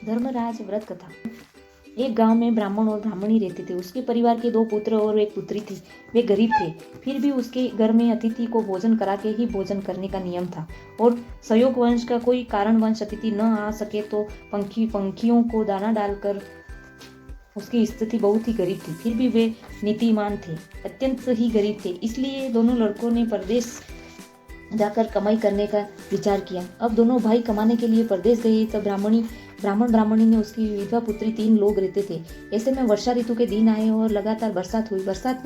धर्मराज व्रत कथा। एक गांव में ब्राह्मण और ब्राह्मणी रहते थे। उसके परिवार के 2 पुत्र और 1 पुत्री थी। वे गरीब थे, फिर भी उसके घर में अतिथि को भोजन करा के ही भोजन करने का नियम था। और संयोग वंश का कोई कारणवश अतिथि न आ सके तो पंखियों को दाना डालकर। उसकी स्थिति बहुत ही गरीब थी, फिर भी वे नीतिमान थे, अत्यंत ही गरीब थे। इसलिए दोनों लड़कों ने परदेश जाकर कमाई करने का विचार किया। अब दोनों भाई कमाने के लिए परदेश गए। तब ब्राह्मण ब्राह्मणी ने उसकी विधवा पुत्री 3 लोग रहते थे। ऐसे में वर्षा ऋतु के दिन आए और लगातार बरसात हुई। बरसात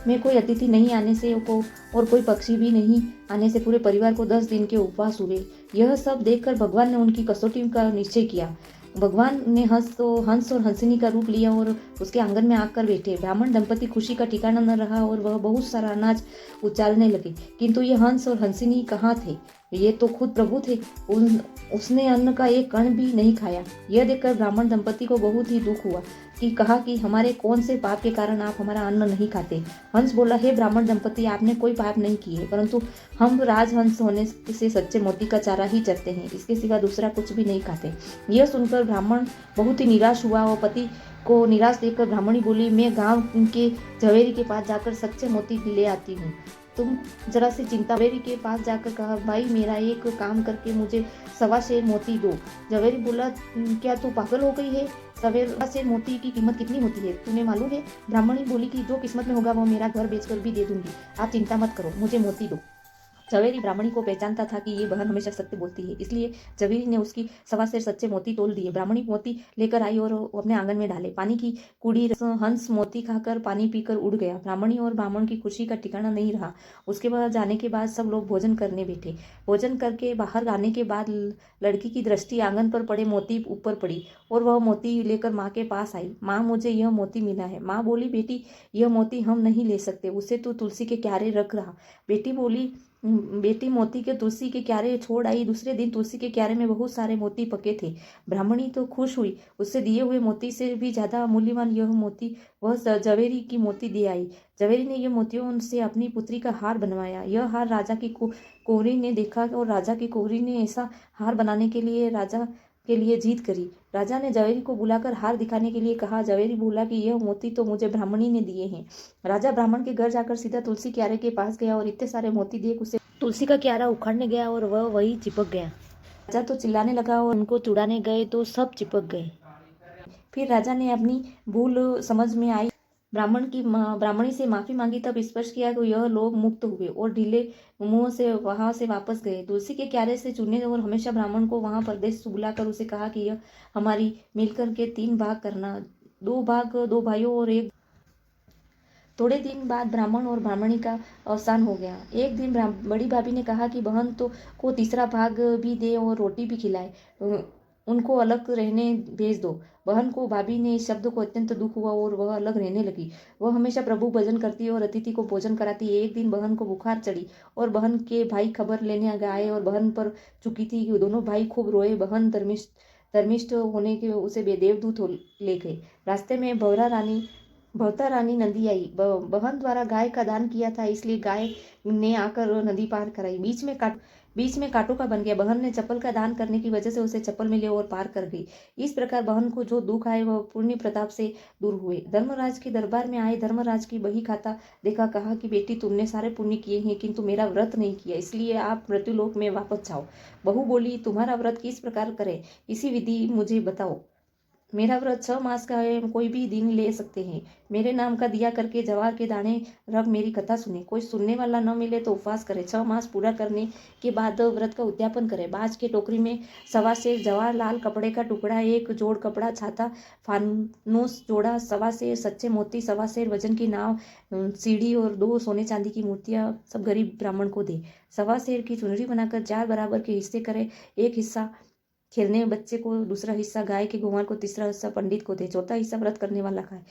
में कोई अतिथि नहीं आने से और कोई पक्षी भी नहीं आने से पूरे परिवार को 10 दिन के उपवास हुए। यह सब देखकर भगवान ने उनकी कसौटी का निश्चय किया। भगवान ने हंस और हंसिनी का रूप लिया और उसके आंगन में आकर बैठे। ब्राह्मण दंपति खुशी का ठिकाना न रहा और वह बहुत सारा अनाज उछालने लगे, किंतु ये हंस और हंसिनी कहाँ थे? ये तो खुद प्रभु थे। उसने अन्न का एक कण भी नहीं खाया। यह देखकर ब्राह्मण दंपति को बहुत ही दुख हुआ कहा कि हमारे कौन से पाप के कारण आप हमारा अन्न नहीं खाते? हंस बोला, हे ब्राह्मण दंपति, आपने कोई पाप नहीं किए, परंतु हम राजहंस होने से सच्चे मोती का चारा ही चरते हैं, इसके सिवा दूसरा कुछ भी नहीं खाते। यह सुनकर ब्राह्मण बहुत ही निराश हुआ और पति को निराश देखकर ब्राह्मणी बोली, मैं गांव के झवेरी के पास जाकर सच्चे मोती ले आती हूँ। तुम जरा सी चिंता। झवेरी के पास जाकर कहा, भाई मेरा एक काम करके मुझे 1.25 सेर मोती दो। झवेरी बोला, क्या तू पागल हो गई है? 1.25 सेर मोती की कीमत कितनी होती है तुम्हें मालूम है? ब्राह्मणी बोली कि जो किस्मत में होगा वो मेरा घर बेचकर भी दे दूंगी, आप चिंता मत करो, मुझे मोती दो। झवेरी ब्राह्मणी को पहचानता था कि ये बहन हमेशा सत्य बोलती है, इसलिए झवेरी ने उसकी 1.25 सेर सच्चे मोती तोल दिए। ब्राह्मणी मोती लेकर आई और अपने आंगन में डाले। पानी की कुड़ी हंस मोती खाकर पानी पीकर उड़ गया। ब्राह्मणी और ब्राह्मण की खुशी का ठिकाना नहीं रहा। उसके बाद जाने के बाद सब लोग भोजन करने बैठे। भोजन करके बाहर आने के बाद लड़की की दृष्टि आंगन पर पड़े मोती ऊपर पड़ी और वह मोती लेकर माँ के पास आई। माँ, मुझे यह मोती मिला है। माँ बोली, बेटी यह मोती हम नहीं ले सकते, उसे तो तुलसी के क्यारे रख रहा। बेटी मोती के तुलसी के क्यारे छोड़ आई। दूसरे दिन तुलसी के क्यारे में बहुत सारे मोती पके थे। ब्राह्मणी तो खुश हुई। उससे दिए हुए मोती से भी ज्यादा मूल्यवान यह मोती वह झवेरी की मोती दे आई। झवेरी ने यह मोतियों से अपनी पुत्री का हार बनवाया। यह हार राजा की कुंवरी ने देखा और राजा की कुंवरी ने ऐसा हार बनाने के लिए राजा के लिए जीत करी। राजा ने झवेरी को बुलाकर हार दिखाने के लिए कहा। झवेरी बोला कि यह मोती तो मुझे ब्राह्मणी ने दिए हैं। राजा ब्राह्मण के घर जाकर सीधा तुलसी क्यारे के पास गया और इतने सारे मोती देख उसे तुलसी का क्यारा उखाड़ने गया और वह वही चिपक गया। राजा तो चिल्लाने लगा और उनको चुड़ाने गए तो सब चिपक गए। फिर राजा ने अपनी भूल समझ में आई, ब्राह्मणी से माफी मांगी, तब स्पर्श किया तो यह लोग मुक्त हुए और ढीले मुंह से वहां से वापस गए। तुलसी के क्यारे से चुने और हमेशा ब्राह्मण को वहां परदेश बुलाकर उसे कहा कि यह हमारी मिलकर के 3 भाग करना, 2 भाग 2 भाइयों और 1। थोड़े दिन बाद ब्राह्मण और ब्राह्मणी का अवसान हो गया। एक दिन बड़ी भाभी ने कहा कि बहन तो को तीसरा भाग भी दे और रोटी भी खिलाए, उनको अलग रहने भेज दो। बहन को भाभी ने इस शब्द को अत्यंत दुख हुआ और वह अलग रहने लगी। वह हमेशा प्रभु भजन करती और अतिथि को भोजन कराती। एक दिन बहन को बुखार चढ़ी और बहन के भाई खबर लेने आए और बहन पर चुकी थी। दोनों भाई खूब रोए। बहन धर्मिष्ठ होने के उसे देवदूत ले गए। रास्ते में भवता रानी नदी आई। बहन द्वारा गाय का दान किया था, इसलिए गाय ने आकर नदी पार कराई। बीच में कांटों का बन गया। बहन ने चप्पल का दान करने की वजह से उसे चप्पल मिले और पार कर गई। इस प्रकार बहन को जो दुख आए वह पुण्य प्रताप से दूर हुए। धर्मराज के दरबार में आए। धर्मराज की बही खाता देखा। कहा कि बेटी, तुमने सारे पुण्य किए हैं किंतु मेरा व्रत नहीं किया, इसलिए आप मृत्युलोक में वापस जाओ। बहू बोली, तुम्हारा व्रत किस प्रकार करें, इसी विधि मुझे बताओ। मेरा व्रत 6 मास का है, कोई भी दिन ले सकते हैं। मेरे नाम का दिया करके जवार के दाने रख मेरी कथा सुने। कोई सुनने वाला न मिले तो उपवास करे। 6 मास पूरा करने के बाद व्रत का उद्यापन करे। बाज के टोकरी में 1.25 सेर जवार, लाल कपड़े का टुकड़ा, 1 जोड़ कपड़ा, छाता, फानूस जोड़ा, 1.25 सेर सच्चे मोती, 1.25 सेर वजन की नाव, सीढ़ी और 2 सोने चांदी की मूर्तियां सब गरीब ब्राह्मण को दे। 1.25 सेर की चुनरी बनाकर 4 बराबर के हिस्से करे। 1 हिस्सा खेलने बच्चे को, दूसरा हिस्सा गाय के गोवार को, तीसरा हिस्सा पंडित को दे, चौथा हिस्सा व्रत करने वाला खाए।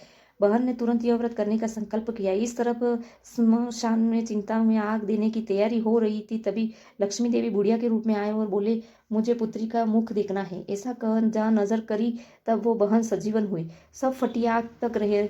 बहन ने तुरंत यह व्रत करने का संकल्प किया। इस तरफ स्मशान में चिंता में आग देने की तैयारी हो रही थी, तभी लक्ष्मी देवी बुढ़िया के रूप में आए और बोले, मुझे पुत्री का मुख देखना है। ऐसा कह जहाँ नजर करी तब वो बहन सजीवन हुई। सब फटी आग तक रहे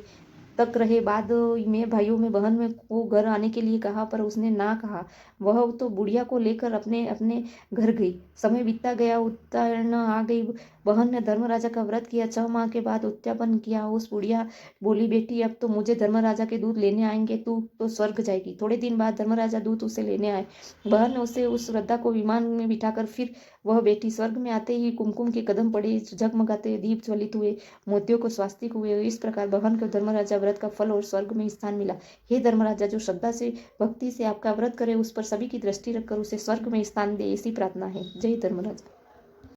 तक रहे। बाद में भाइयों में बहन में को घर आने के लिए कहा, पर उसने ना कहा। वह तो बुढ़िया को लेकर अपने अपने घर गई। समय बीतता गया, उत्तरायण आ गई। बहन ने धर्मराजा का व्रत किया। 6 माह के बाद उद्यापन किया। उस बुढ़िया बोली, बेटी अब तो मुझे धर्मराजा के दूत लेने आएंगे, तू तो स्वर्ग जाएगी। थोड़े दिन बाद धर्मराजा दूत उसे लेने आए। बहन ने उसे उस वृद्धा को विमान में बिठाकर फिर वह बेटी। स्वर्ग में आते ही कुमकुम के कदम पड़े, जगमगाते दीप ज्वलित हुए, मोतियों को स्वास्तिक हुए। इस प्रकार बहन को धर्मराजा व्रत का फल और स्वर्ग में स्थान मिला। हे धर्मराजा, जो श्रद्धा से भक्ति से आपका व्रत करे, उस पर सभी की दृष्टि रखकर उसे स्वर्ग में स्थान दे, ऐसी प्रार्थना है। जय धर्मराजा।